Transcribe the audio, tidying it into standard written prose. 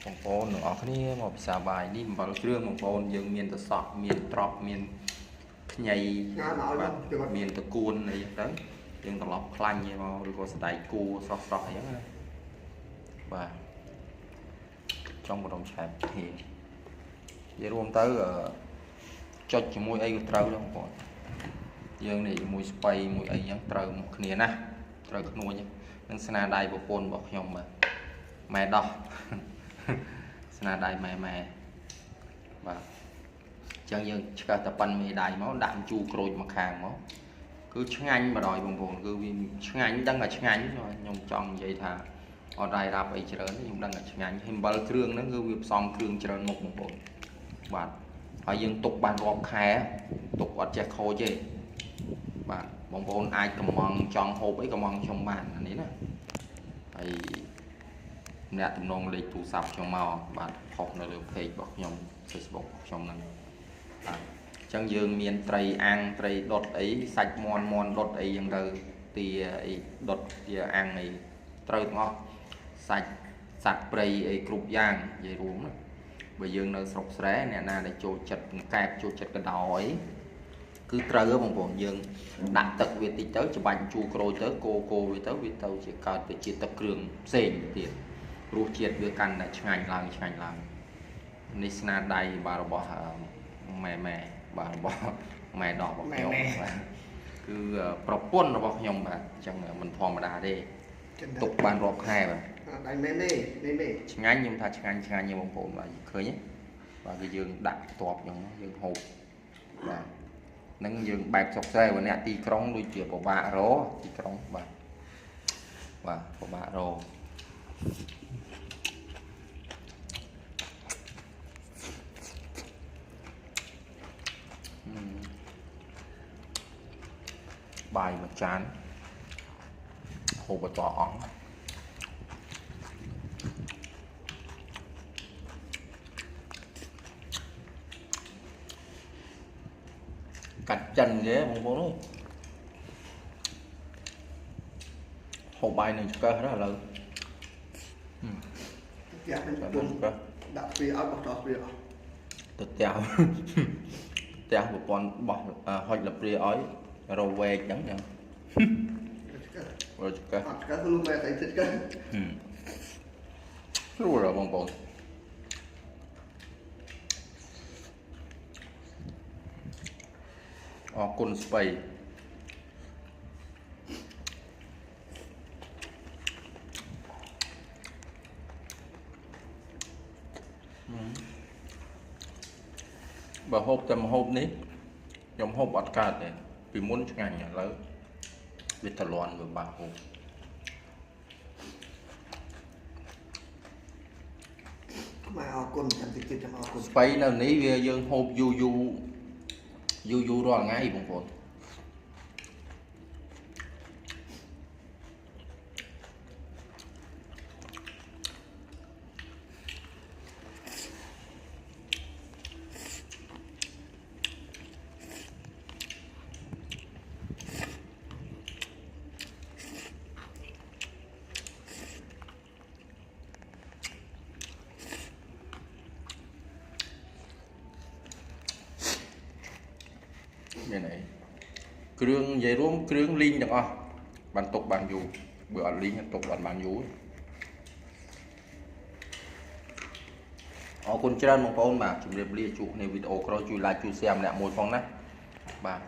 បងប្អូនទាំងអស់គ្នាមកពិសាបាយនេះអំបិលគ្រឿងបងប្អូនយើងមានតសក់មានត្រប់មានខ្ញីបាទមានតកួនអីទៅយើងត្រឡប់ខ្លាញ់ឯមកឬក៏ស្ដាយគួរស្រស់អីហ្នឹងណាបាទចង់បដុំឆែបគ្នានិយាយរួមទៅចុចជាមួយអីក៏ត្រូវដែរបងប្អូនយើងនេះជាមួយស្បៃមួយអីហ្នឹងត្រូវមកគ្នាណាត្រូវខ្នួយនឹងស្នាដៃប្រពន្ធរបស់ខ្ញុំបាទម៉ែដោះស្នាដៃម៉ែបាទអញ្ចឹងយើងឆ្កឹះតែប៉ិនមេដៃមកដាក់ជូរក្រូចមកខាងមកគឺឆ្ងាញ់បដ ாய் បងប្អូនគឺវាឆ្ងាញ់ដឹងតែឆ្ងាញ់ខ្ញុំចង់និយាយថាអត់រាយរាប់អីច្រើនខ្ញុំដឹងតែឆ្ងាញ់ហិមបិលគ្រឿងហ្នឹងគឺវាផ្សំគ្រឿងច្រើនមុខបងប្អូនបាទហើយយើងទុកបានរាប់ខែទុកអត់ចេះខូចទេបាទបងប្អូនអាចកំងចង់ហូបអីកំងខ្ញុំបានអានេះណាហើយអ្នកទំនងលេខទូរស័ព្ទខ្ញុំមកបាទផុសនៅលើ page របស់ខ្ញុំ Facebook ខ្ញុំហ្នឹងបាទអញ្ចឹងយើងមានត្រីអាំងត្រីដុតអីសាច់មាន់ដុតអីយ៉ាងទៅទាអីដុតទាអាំងអីត្រូវទាំងអស់សាច់សត្វព្រៃអីគ្រប់យ៉ាងនិយាយរួមណាបើយើងនៅស្រុកស្រែអ្នកណាដែលចូលចិត្តកែបចូលចិត្តកដោអីគឺត្រូវបងប្អូនយើងដាក់ទឹកវាតិចទៅច្បាច់ជូរក្រូចទៅកូវាទៅជាកើតទៅជាទឹកគ្រឿងផ្សេងទៀតរសជាតិវាកាន់តែឆ្ងាញ់ឡើងនេះស្នាដៃបាទរបស់ម៉ែបាទរបស់ម៉ែដោះរបស់ខ្ញុំបាទគឺប្រពន្ធរបស់ខ្ញុំបាទអញ្ចឹងមិនធម្មតាទេទុកបានរាប់ខែបាទដៃមេឆ្ងាញ់ខ្ញុំថាឆ្ងាញ់ទេបងប្អូនបាទឃើញទេបាទគឺយើងដាក់តបអញ្ចឹងយើងហូបបាទនឹងយើងបែបសុកស្រែបើអ្នកទីក្រុងដូចជាពិបាករទីក្រុងបាទពិបាករបាយមួយចានហូបបន្តអង្គកាត់ចិនគេបងប្អូនអើយហូបបាយនឹងឆ្កឹះណាឥឡូវយ៉ាប់ពុំដាក់ពីឲ្យបោះតោះពីអស់ទៅផ្ទះប្រព័ន្ធបោះហុចលព្រាឲ្យរវែកអញ្ចឹងឆ្កឹះអត់ឆ្កឹះខ្លួនម៉ែតែឆ្កឹះស្រួលបងប្អូនអរគុណស្បៃបើហូបតែម្ហូបនេះខ្ញុំហូបអត់កើតទេពីមុនឆ្ងាញ់ឥឡូវវាត្រលន់វាបាក់ហូបម៉ែអរគុណចាំតិចចាំអរគុណស្បៃនៅនេះវាយើងហូបយូររាល់ថ្ងៃបងប្អូនមានអីគ្រឿងនិយាយរួមគ្រឿងលីងទាំងអស់បានទុកបានយូរបើអត់លីងទុកបានយូរអរគុណច្រើនបងប្អូនបាទជម្រាបលាជួបគ្នាវីដេអូក្រោយជួយ like ជួយ share ម្នាក់មួយផងណាបាទ